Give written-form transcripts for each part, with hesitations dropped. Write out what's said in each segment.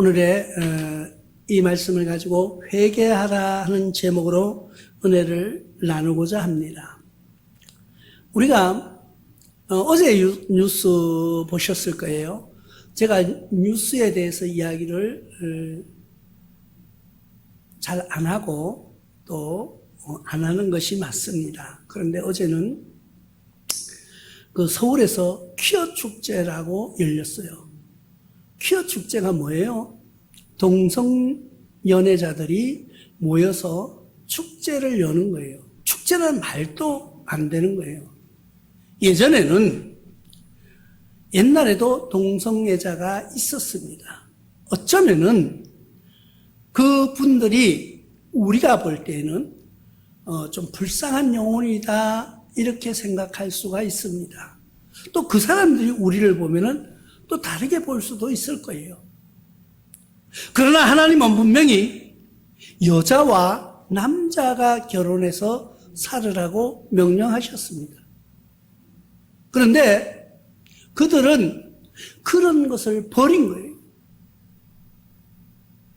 오늘의 이 말씀을 가지고 회개하라 하는 제목으로 은혜를 나누고자 합니다. 우리가 어제 뉴스 보셨을 거예요. 제가 뉴스에 대해서 이야기를 잘 안 하고 또 안 하는 것이 맞습니다. 그런데 어제는 그 서울에서 퀴어 축제라고 열렸어요. 퀴어 축제가 뭐예요? 동성 연애자들이 모여서 축제를 여는 거예요. 축제라는 말도 안 되는 거예요. 옛날에도 동성애자가 있었습니다. 어쩌면은 그 분들이 우리가 볼 때는 좀 불쌍한 영혼이다 이렇게 생각할 수가 있습니다. 또 그 사람들이 우리를 보면은 또 다르게 볼 수도 있을 거예요. 그러나 하나님은 분명히 여자와 남자가 결혼해서 살으라고 명령하셨습니다. 그런데 그들은 그런 것을 버린 거예요.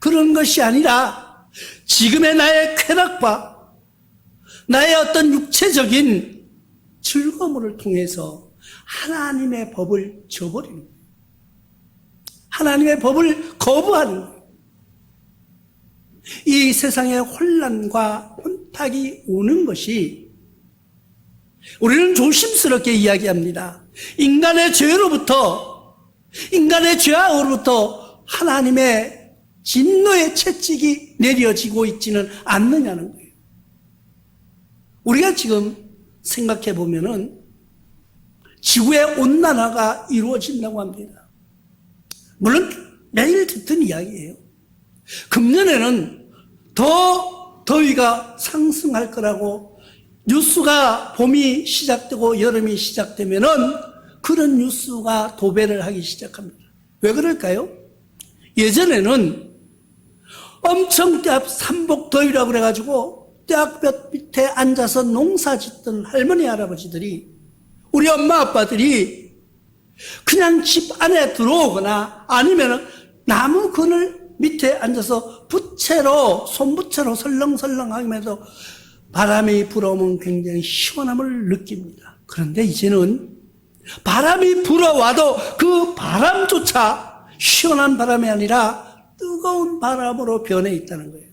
그런 것이 아니라 지금의 나의 쾌락과 나의 어떤 육체적인 즐거움을 통해서 하나님의 법을 저버리는 거예요. 하나님의 법을 거부하는 거예요. 이 세상에 혼란과 혼탁이 오는 것이 우리는 조심스럽게 이야기합니다. 인간의 죄로부터, 인간의 죄악으로부터 하나님의 진노의 채찍이 내려지고 있지는 않느냐는 거예요. 우리가 지금 생각해 보면은 지구의 온난화가 이루어진다고 합니다. 물론 매일 듣던 이야기예요. 금년에는 더 더위가 상승할 거라고 뉴스가 봄이 시작되고 여름이 시작되면은 그런 뉴스가 도배를 하기 시작합니다. 왜 그럴까요? 예전에는 엄청 삼복 더위라고 그래가지고 떼학볕 밑에 앉아서 농사 짓던 할머니 할아버지들이, 우리 엄마 아빠들이 그냥 집 안에 들어오거나 아니면 나무 그늘 밑에 앉아서 부채로, 손부채로 설렁설렁 하면서 바람이 불어오면 굉장히 시원함을 느낍니다. 그런데 이제는 바람이 불어와도 그 바람조차 시원한 바람이 아니라 뜨거운 바람으로 변해 있다는 거예요.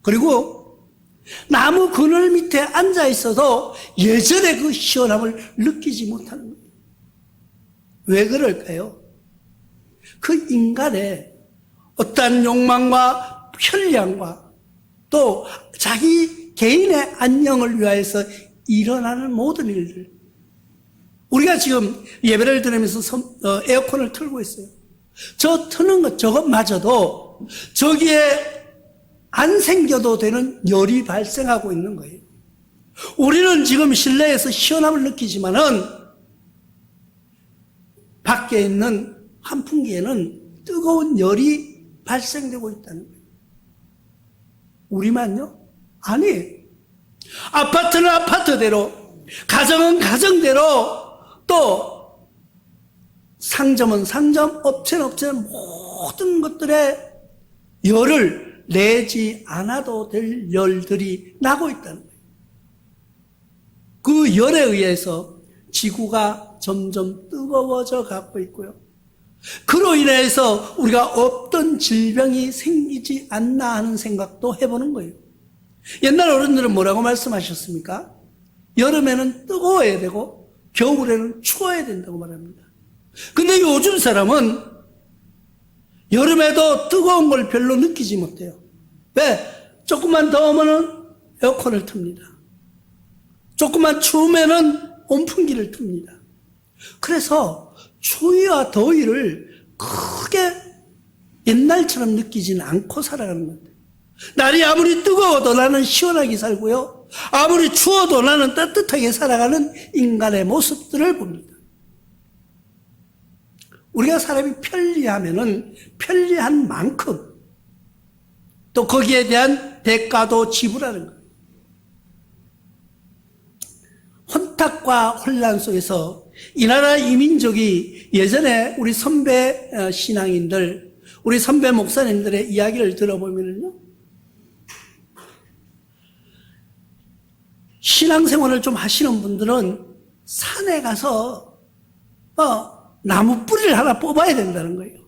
그리고 나무 그늘 밑에 앉아 있어도 예전의 그 시원함을 느끼지 못하는 거예요. 왜 그럴까요? 그 인간의 어떠한 욕망과 편리함과 또 자기 개인의 안녕을 위하여서 일어나는 모든 일들, 우리가 지금 예배를 드리면서 에어컨을 틀고 있어요. 저 트는 것 저것마저도 저기에 안 생겨도 되는 열이 발생하고 있는 거예요. 우리는 지금 실내에서 시원함을 느끼지만은 밖에 있는 환풍기에는 뜨거운 열이 발생되고 있다는 거예요. 우리만요? 아니에요. 아파트는 아파트대로, 가정은 가정대로, 또 상점은 상점, 업체는 업체는 모든 것들의 열을 내지 않아도 될 열들이 나고 있다는 거예요. 그 열에 의해서 지구가 점점 뜨거워져 가고 있고요. 그로 인해서 우리가 어떤 질병이 생기지 않나 하는 생각도 해보는 거예요. 옛날 어른들은 뭐라고 말씀하셨습니까? 여름에는 뜨거워야 되고 겨울에는 추워야 된다고 말합니다. 근데 요즘 사람은 여름에도 뜨거운 걸 별로 느끼지 못해요. 왜? 조금만 더우면은 에어컨을 틉니다. 조금만 추우면은 온풍기를 틉니다. 그래서 추위와 더위를 크게 옛날처럼 느끼지는 않고 살아가는 겁니다. 날이 아무리 뜨거워도 나는 시원하게 살고요, 아무리 추워도 나는 따뜻하게 살아가는 인간의 모습들을 봅니다. 우리가 사람이 편리하면은 편리한 만큼 또 거기에 대한 대가도 지불하는 거예요. 혼탁과 혼란 속에서 이 나라 이민족이 예전에 우리 선배 신앙인들 우리 선배 목사님들의 이야기를 들어보면요, 신앙생활을 좀 하시는 분들은 산에 가서 나무 뿌리를 하나 뽑아야 된다는 거예요.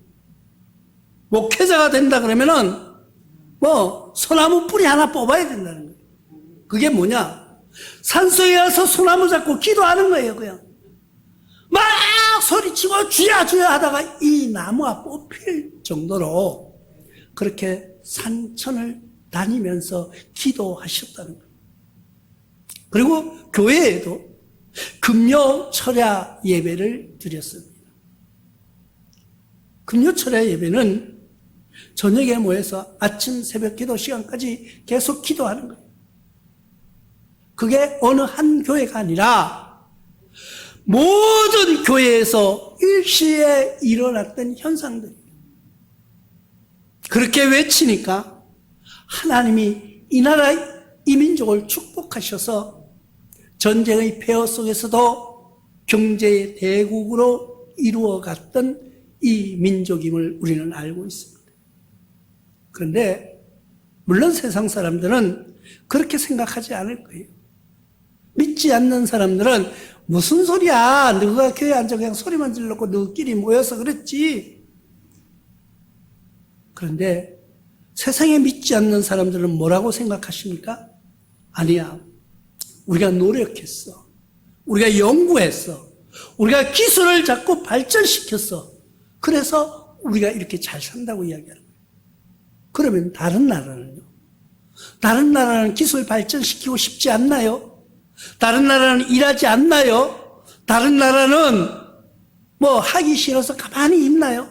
목회자가 된다 그러면은 소나무 뿌리 하나 뽑아야 된다는 거예요. 그게 뭐냐? 산속에 가서 소나무 잡고 기도하는 거예요. 그냥 막 소리치고 주야 주야 하다가 이 나무가 뽑힐 정도로 그렇게 산천을 다니면서 기도하셨다는 거예요. 그리고 교회에도 금요 철야 예배를 드렸습니다. 금요 철야 예배는 저녁에 모여서 아침 새벽 기도 시간까지 계속 기도하는 거예요. 그게 어느 한 교회가 아니라 모든 교회에서 일시에 일어났던 현상들이에요. 그렇게 외치니까 하나님이 이 나라 이 민족을 축복하셔서 전쟁의 폐허 속에서도 경제의 대국으로 이루어갔던 이 민족임을 우리는 알고 있습니다. 그런데 물론 세상 사람들은 그렇게 생각하지 않을 거예요. 믿지 않는 사람들은 무슨 소리야, 너가 교회 앉아 그냥 소리만 질렀고 너끼리 모여서 그랬지. 그런데 세상에 믿지 않는 사람들은 뭐라고 생각하십니까? 아니야, 우리가 노력했어, 우리가 연구했어, 우리가 기술을 자꾸 발전시켰어, 그래서 우리가 이렇게 잘 산다고 이야기하는 거예요. 그러면 다른 나라는요? 다른 나라는 기술 발전시키고 싶지 않나요? 다른 나라는 일하지 않나요? 다른 나라는 하기 싫어서 가만히 있나요?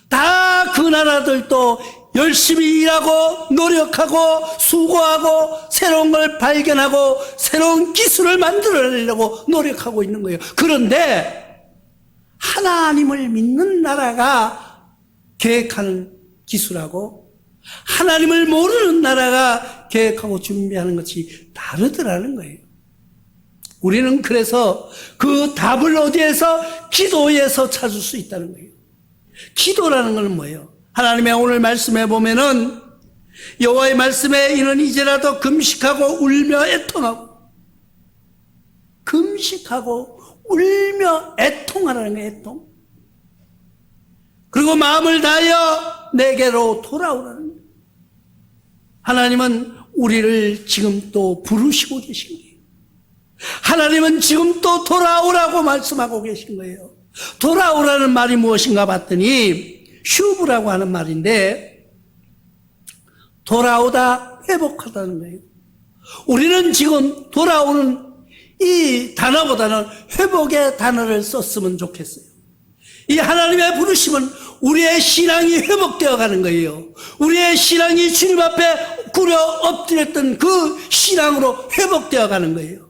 다 그 나라들도 열심히 일하고 노력하고 수고하고 새로운 걸 발견하고 새로운 기술을 만들어내려고 노력하고 있는 거예요. 그런데 하나님을 믿는 나라가 계획하는 기술하고 하나님을 모르는 나라가 계획하고 준비하는 것이 다르더라는 거예요. 우리는 그래서 그 답을 어디에서? 기도에서 찾을 수 있다는 거예요. 기도라는 건 뭐예요? 하나님의 오늘 말씀에 보면은 여호와의 말씀에 이는 이제라도 금식하고 울며 애통하고, 금식하고 울며 애통하라는 거예요. 애통. 그리고 마음을 다하여 내게로 돌아오라는 거예요. 하나님은 우리를 지금 또 부르시고 계신 거예요. 하나님은 지금 또 돌아오라고 말씀하고 계신 거예요. 돌아오라는 말이 무엇인가 봤더니 슈브라고 하는 말인데, 돌아오다, 회복하다는 거예요. 우리는 지금 돌아오는 이 단어보다는 회복의 단어를 썼으면 좋겠어요. 이 하나님의 부르심은 우리의 신앙이 회복되어 가는 거예요. 우리의 신앙이 주님 앞에 꿇어 엎드렸던 그 신앙으로 회복되어 가는 거예요.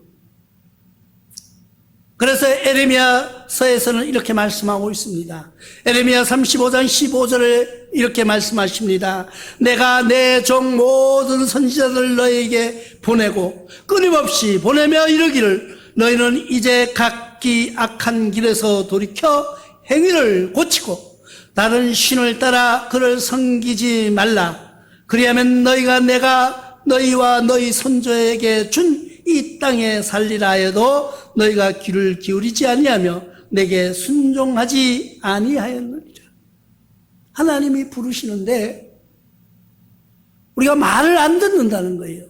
그래서 에레미야서에서는 이렇게 말씀하고 있습니다. 에레미야 35장 15절에 이렇게 말씀하십니다. 내가 내 종 모든 선지자들 너에게 보내고 끊임없이 보내며 이르기를 너희는 이제 각기 악한 길에서 돌이켜 행위를 고치고 다른 신을 따라 그를 섬기지 말라. 그리하면 너희가 내가 너희와 너희 선조에게 준 이 땅에 살리라 해도 너희가 귀를 기울이지 아니하며 내게 순종하지 아니하였느니라. 하나님이 부르시는데 우리가 말을 안 듣는다는 거예요.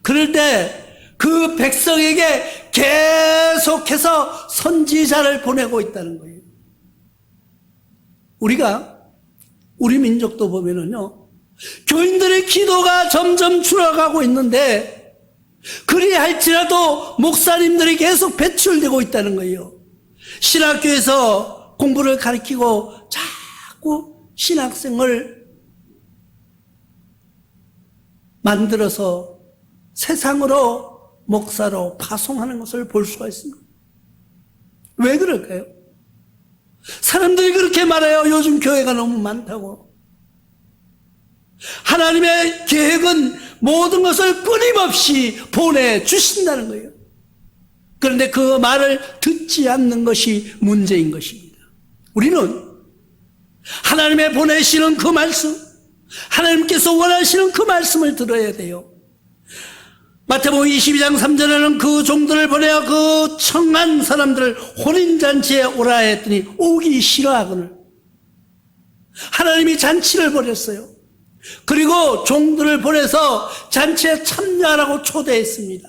그럴 때 그 백성에게 계속해서 선지자를 보내고 있다는 거예요. 우리 민족도 보면은요, 교인들의 기도가 점점 줄어가고 있는데 그리할지라도 목사님들이 계속 배출되고 있다는 거예요. 신학교에서 공부를 가르치고 자꾸 신학생을 만들어서 세상으로 목사로 파송하는 것을 볼 수가 있습니다. 왜 그럴까요? 사람들이 그렇게 말해요. 요즘 교회가 너무 많다고. 하나님의 계획은 모든 것을 끊임없이 보내주신다는 거예요. 그런데 그 말을 듣지 않는 것이 문제인 것입니다. 우리는 하나님의 보내시는 그 말씀, 하나님께서 원하시는 그 말씀을 들어야 돼요. 마태복음 22장 3절에는 그 종들을 보내어 그 청한 사람들을 혼인잔치에 오라 했더니 오기 싫어하거늘. 하나님이 잔치를 벌였어요. 그리고 종들을 보내서 잔치에 참여하라고 초대했습니다.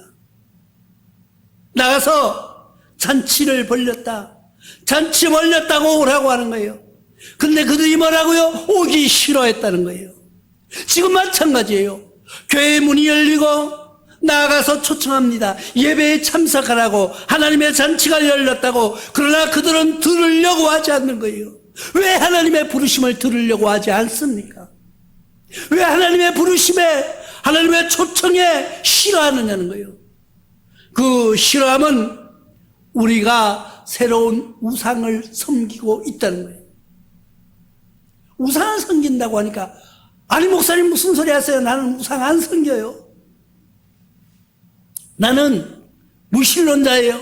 나가서 잔치를 벌렸다. 잔치 벌렸다고 오라고 하는 거예요. 근데 그들이 뭐라고요? 오기 싫어했다는 거예요. 지금 마찬가지예요. 교회 문이 열리고 나아가서 초청합니다. 예배에 참석하라고, 하나님의 잔치가 열렸다고. 그러나 그들은 들으려고 하지 않는 거예요. 왜 하나님의 부르심을 들으려고 하지 않습니까? 왜 하나님의 부르심에, 하나님의 초청에 싫어하느냐는 거예요. 그 싫어함은 우리가 새로운 우상을 섬기고 있다는 거예요. 우상을 섬긴다고 하니까, 아니 목사님 무슨 소리 하세요? 나는 우상 안 섬겨요. 나는 무신론자예요.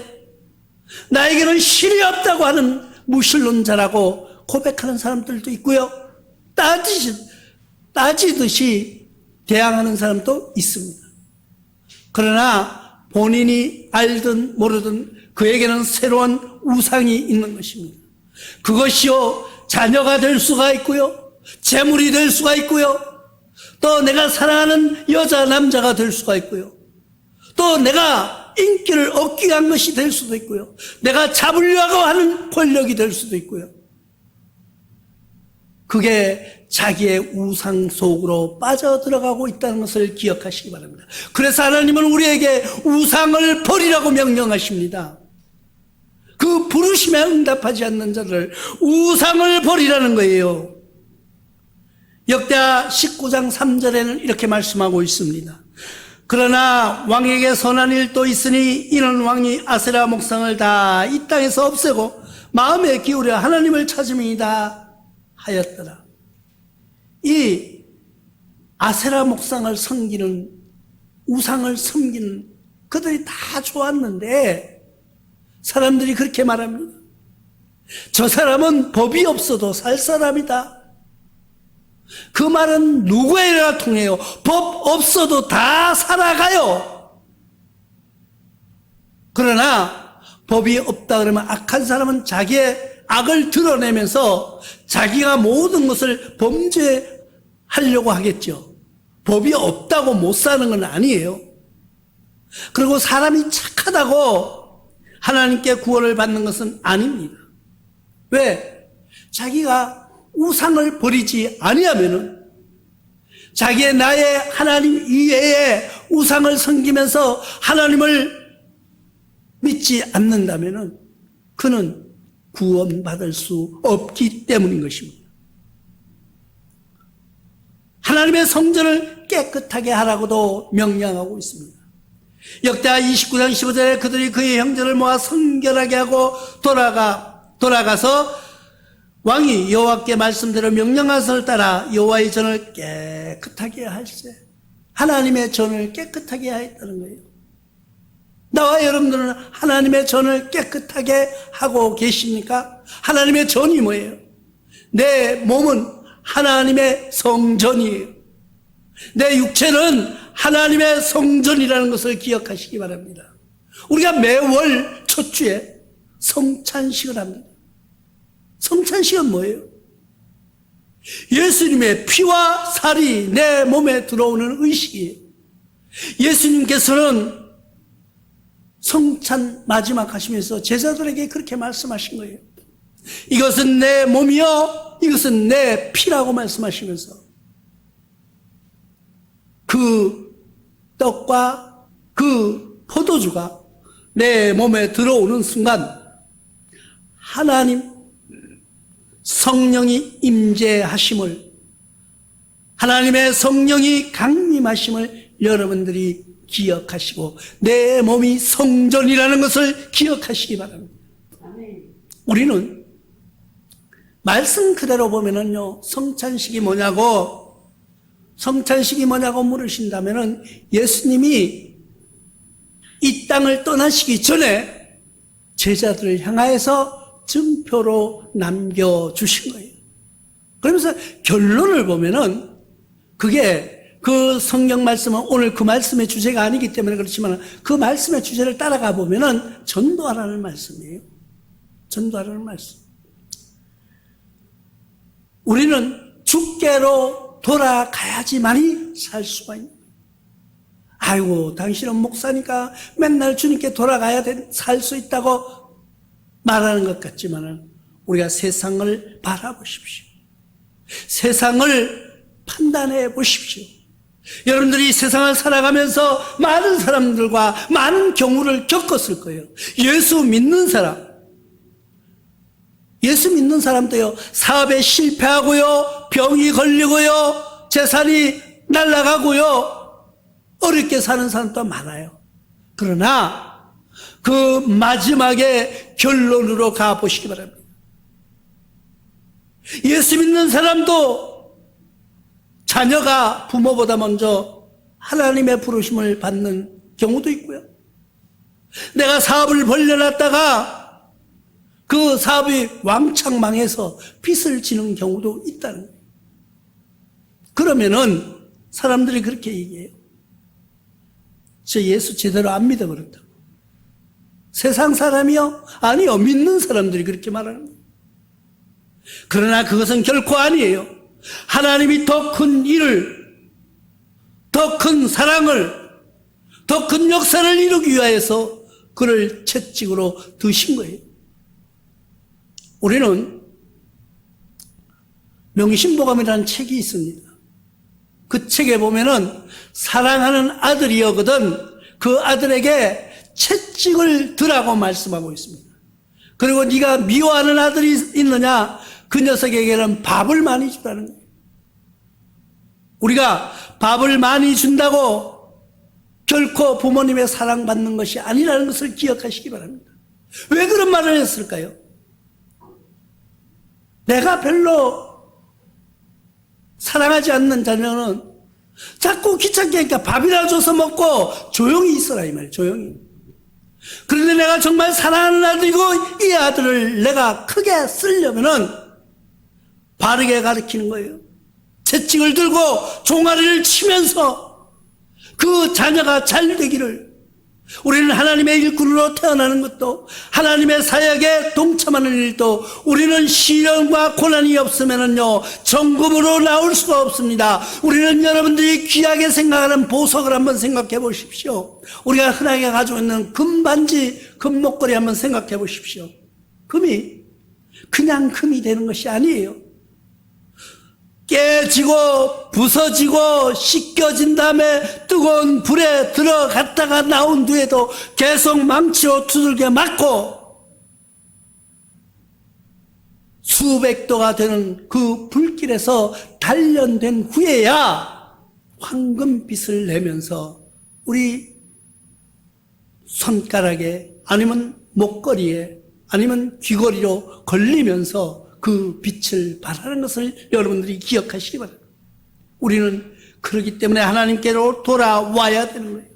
나에게는 신이 없다고 하는 무신론자라고 고백하는 사람들도 있고요. 따지듯이 대항하는 사람도 있습니다. 그러나 본인이 알든 모르든 그에게는 새로운 우상이 있는 것입니다. 그것이요, 자녀가 될 수가 있고요, 재물이 될 수가 있고요, 또 내가 사랑하는 여자, 남자가 될 수가 있고요, 또 내가 인기를 얻기 위한 것이 될 수도 있고요, 내가 잡으려고 하는 권력이 될 수도 있고요. 그게 자기의 우상 속으로 빠져들어가고 있다는 것을 기억하시기 바랍니다. 그래서 하나님은 우리에게 우상을 버리라고 명령하십니다. 그 부르심에 응답하지 않는 자를 우상을 버리라는 거예요. 역대하 19장 3절에는 이렇게 말씀하고 있습니다. 그러나 왕에게 선한 일도 있으니 이는 왕이 아세라 목상을 다 이 땅에서 없애고 마음에 기울여 하나님을 찾음이다 하였더라. 이 아세라 목상을 섬기는, 우상을 섬기는 그들이 다 좋았는데 사람들이 그렇게 말합니다. 저 사람은 법이 없어도 살 사람이다. 그 말은 누구에게나 통해요. 법 없어도 다 살아가요. 그러나 법이 없다 그러면 악한 사람은 자기의 악을 드러내면서 자기가 모든 것을 범죄하려고 하겠죠. 법이 없다고 못 사는 건 아니에요. 그리고 사람이 착하다고 하나님께 구원을 받는 것은 아닙니다. 왜? 자기가 우상을 버리지 아니하면은, 자기의 나의 하나님 이외에 우상을 섬기면서 하나님을 믿지 않는다면은 그는 구원받을 수 없기 때문인 것입니다. 하나님의 성전을 깨끗하게 하라고도 명령하고 있습니다. 역대하 29장 15절에 그들이 그의 형제를 모아 성결하게 하고 돌아가서 왕이 여호와께 말씀대로 명령하선을 따라 여호와의 전을 깨끗하게 할세. 하나님의 전을 깨끗하게 하였다는 거예요. 나와 여러분들은 하나님의 전을 깨끗하게 하고 계십니까? 하나님의 전이 뭐예요? 내 몸은 하나님의 성전이에요. 내 육체는 하나님의 성전이라는 것을 기억하시기 바랍니다. 우리가 매월 첫 주에 성찬식을 합니다. 성찬식은 뭐예요? 예수님의 피와 살이 내 몸에 들어오는 의식이에요. 예수님께서는 성찬 마지막 하시면서 제자들에게 그렇게 말씀하신 거예요. 이것은 내 몸이요, 이것은 내 피라고 말씀하시면서 그 떡과 그 포도주가 내 몸에 들어오는 순간 하나님 성령이 임재하심을, 하나님의 성령이 강림하심을 여러분들이 기억하시고 내 몸이 성전이라는 것을 기억하시기 바랍니다. 우리는 말씀 그대로 보면은요, 성찬식이 뭐냐고 물으신다면은 예수님이 이 땅을 떠나시기 전에 제자들을 향하여서 증표로 남겨주신 거예요. 그러면서 결론을 보면은 그게 그 성경 말씀은 오늘 그 말씀의 주제가 아니기 때문에 그렇지만 그 말씀의 주제를 따라가 보면은 전도하라는 말씀이에요. 전도하라는 말씀. 우리는 주께로 돌아가야지만이 살 수가 있는 거예요. 아이고, 당신은 목사니까 맨날 주님께 돌아가야 살 수 있다고 말하는 것 같지만은 우리가 세상을 바라보십시오. 세상을 판단해 보십시오. 여러분들이 세상을 살아가면서 많은 사람들과 많은 경우를 겪었을 거예요. 예수 믿는 사람도요, 사업에 실패하고요, 병이 걸리고요, 재산이 날아가고요, 어렵게 사는 사람도 많아요. 그러나 그 마지막에 결론으로 가보시기 바랍니다. 예수 믿는 사람도 자녀가 부모보다 먼저 하나님의 부르심을 받는 경우도 있고요. 내가 사업을 벌려놨다가 그 사업이 왕창 망해서 빚을 지는 경우도 있다는 거예요. 그러면은 사람들이 그렇게 얘기해요. 저 예수 제대로 안 믿어 그렇다고. 세상 사람이요? 아니요. 믿는 사람들이 그렇게 말하는 거예요. 그러나 그것은 결코 아니에요. 하나님이 더 큰 일을, 더 큰 사랑을, 더 큰 역사를 이루기 위하여서 그를 채찍으로 드신 거예요. 우리는 명심보감이라는 책이 있습니다. 그 책에 보면은 사랑하는 아들이여거든 그 아들에게 채찍을 드라고 말씀하고 있습니다. 그리고 네가 미워하는 아들이 있느냐? 그 녀석에게는 밥을 많이 주라는 거예요. 우리가 밥을 많이 준다고 결코 부모님의 사랑받는 것이 아니라는 것을 기억하시기 바랍니다. 왜 그런 말을 했을까요? 내가 별로 사랑하지 않는 자녀는 자꾸 귀찮게 하니까 밥이나 줘서 먹고 조용히 있어라 이 말이에요. 조용히. 그런데 내가 정말 사랑하는 아들이고 이 아들을 내가 크게 쓰려면은 바르게 가르치는 거예요. 채찍을 들고 종아리를 치면서 그 자녀가 잘 되기를. 우리는 하나님의 일꾼으로 태어나는 것도 하나님의 사역에 동참하는 일도 우리는 시련과 고난이 없으면은요 정금으로 나올 수가 없습니다. 우리는 여러분들이 귀하게 생각하는 보석을 한번 생각해 보십시오. 우리가 흔하게 가지고 있는 금반지, 금목걸이 한번 생각해 보십시오. 금이 그냥 금이 되는 것이 아니에요. 깨지고 부서지고 씻겨진 다음에 뜨거운 불에 들어갔다가 나온 뒤에도 계속 망치로 두들겨 맞고 수백 도가 되는 그 불길에서 단련된 후에야 황금빛을 내면서 우리 손가락에 아니면 목걸이에 아니면 귀걸이로 걸리면서 그 빛을 발하는 것을 여러분들이 기억하시기 바랍니다. 우리는 그렇기 때문에 하나님께로 돌아와야 되는 거예요.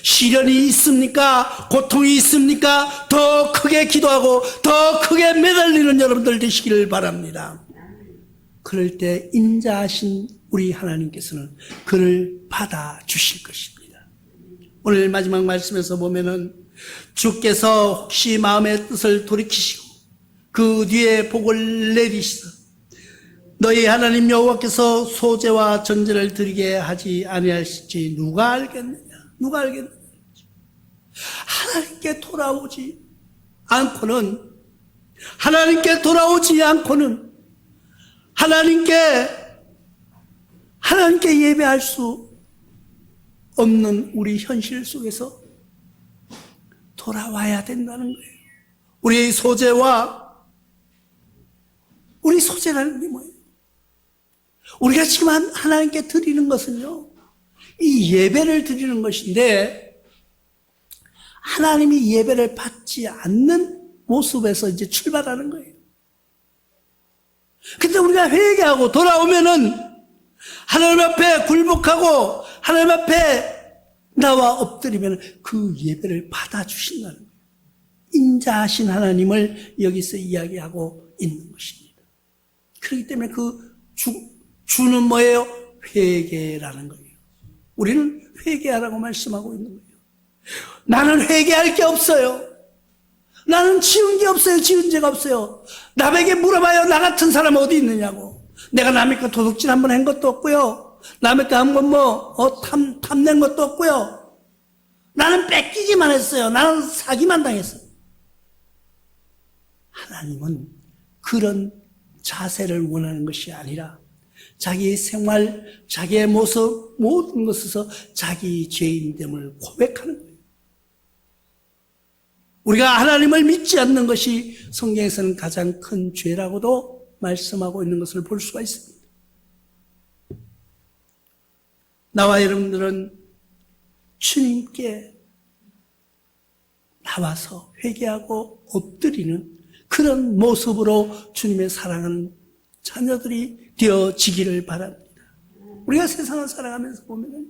시련이 있습니까? 고통이 있습니까? 더 크게 기도하고 더 크게 매달리는 여러분들 되시기를 바랍니다. 그럴 때 인자하신 우리 하나님께서는 그를 받아주실 것입니다. 오늘 마지막 말씀에서 보면은 주께서 혹시 마음의 뜻을 돌이키시고 그 뒤에 복을 내리시사 너희 하나님 여호와께서 소제와 전제를 드리게 하지 아니하실지 누가 알겠느냐? 누가 알겠느냐? 하나님께 돌아오지 않고는 하나님께 예배할 수 없는 우리 현실 속에서 돌아와야 된다는 거예요. 우리의 우리 소재라는 게 뭐예요? 우리가 지금 하나님께 드리는 것은요, 이 예배를 드리는 것인데, 하나님이 예배를 받지 않는 모습에서 이제 출발하는 거예요. 근데 우리가 회개하고 돌아오면은, 하나님 앞에 굴복하고, 하나님 앞에 나와 엎드리면 그 예배를 받아주신다는 거예요. 인자하신 하나님을 여기서 이야기하고 있는 것입니다. 그렇기 때문에 그 주는 뭐예요? 회개라는 거예요. 우리는 회개하라고 말씀하고 있는 거예요. 나는 회개할 게 없어요. 나는 지은 게 없어요. 지은 죄가 없어요. 남에게 물어봐요. 나 같은 사람 어디 있느냐고. 내가 남의 거 도둑질 한번 한 것도 없고요. 남의 거 한번 탐낸 것도 없고요. 나는 뺏기기만 했어요. 나는 사기만 당했어요. 하나님은 그런 자세를 원하는 것이 아니라 자기의 생활, 자기의 모습, 모든 것에서 자기 죄인됨을 고백하는 거예요. 우리가 하나님을 믿지 않는 것이 성경에서는 가장 큰 죄라고도 말씀하고 있는 것을 볼 수가 있습니다. 나와 여러분들은 주님께 나와서 회개하고 엎드리는 그런 모습으로 주님의 사랑하는 자녀들이 되어지기를 바랍니다. 우리가 세상을 살아가면서 보면요,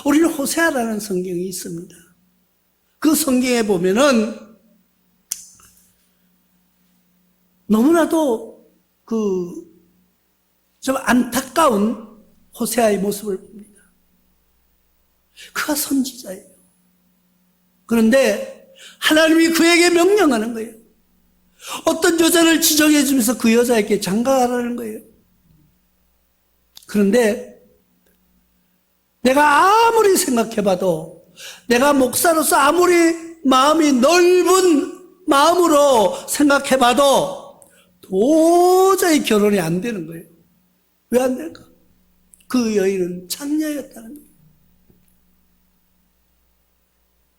우리는 호세아라는 성경이 있습니다. 그 성경에 보면은 너무나도 좀 안타까운 호세아의 모습을 봅니다. 그가 선지자예요. 그런데 하나님이 그에게 명령하는 거예요. 어떤 여자를 지정해 주면서 그 여자에게 장가가라는 거예요. 그런데 내가 아무리 생각해봐도, 내가 목사로서 아무리 마음이 넓은 마음으로 생각해봐도 도저히 결혼이 안 되는 거예요. 왜 안 될까? 그 여인은 창녀였다는 거예요.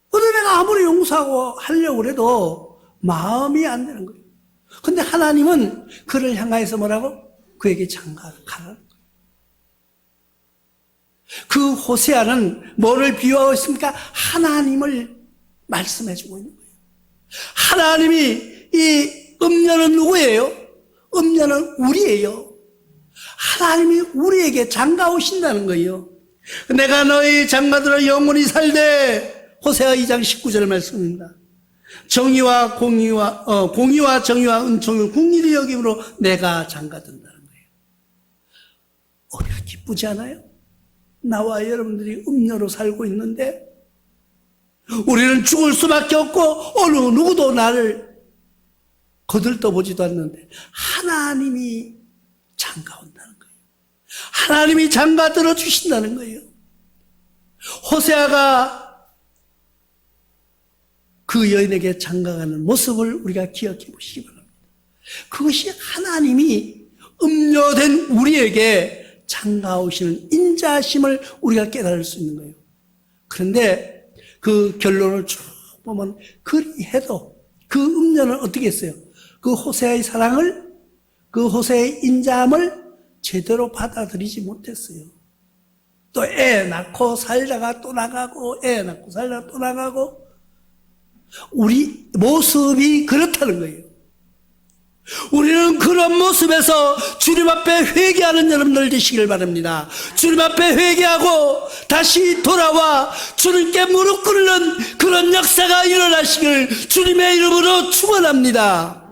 근데 내가 아무리 용서하고 하려고 해도 마음이 안 되는 거예요. 근데 하나님은 그를 향하여서 뭐라고? 그에게 장가가라는 거예요. 그 호세아는 뭐를 비유하고 있습니까? 하나님을 말씀해주고 있는 거예요. 하나님이, 이 음녀는 누구예요? 음녀는 우리예요. 하나님이 우리에게 장가 오신다는 거예요. 내가 너희 장가들어 영원히 살되, 호세아 2장 19절 말씀입니다. 정의와 공의와 정의와 은총을 국리를 여김으로 내가 장가든다는 거예요. 우리가 기쁘지 않아요? 나와 여러분들이 음녀로 살고 있는데 우리는 죽을 수밖에 없고 어느 누구도 나를 거들떠보지도 않는데 하나님이 장가 온다는 거예요. 하나님이 장가 들어주신다는 거예요. 호세아가 그 여인에게 장가가는 모습을 우리가 기억해 보시기 바랍니다. 그것이 하나님이 음녀된 우리에게 장가오시는 인자심을 우리가 깨달을 수 있는 거예요. 그런데 그 결론을 쭉 보면 그리해도 그 음녀는 어떻게 했어요? 그 호세아의 사랑을, 그 호세아의 인자함을 제대로 받아들이지 못했어요. 또 애 낳고 살다가 또 나가고, 애 낳고 살다가 또 나가고, 우리 모습이 그렇다는 거예요. 우리는 그런 모습에서 주님 앞에 회개하는 여러분들 되시길 바랍니다. 주님 앞에 회개하고 다시 돌아와 주님께 무릎 꿇는 그런 역사가 일어나시길 주님의 이름으로 축원합니다.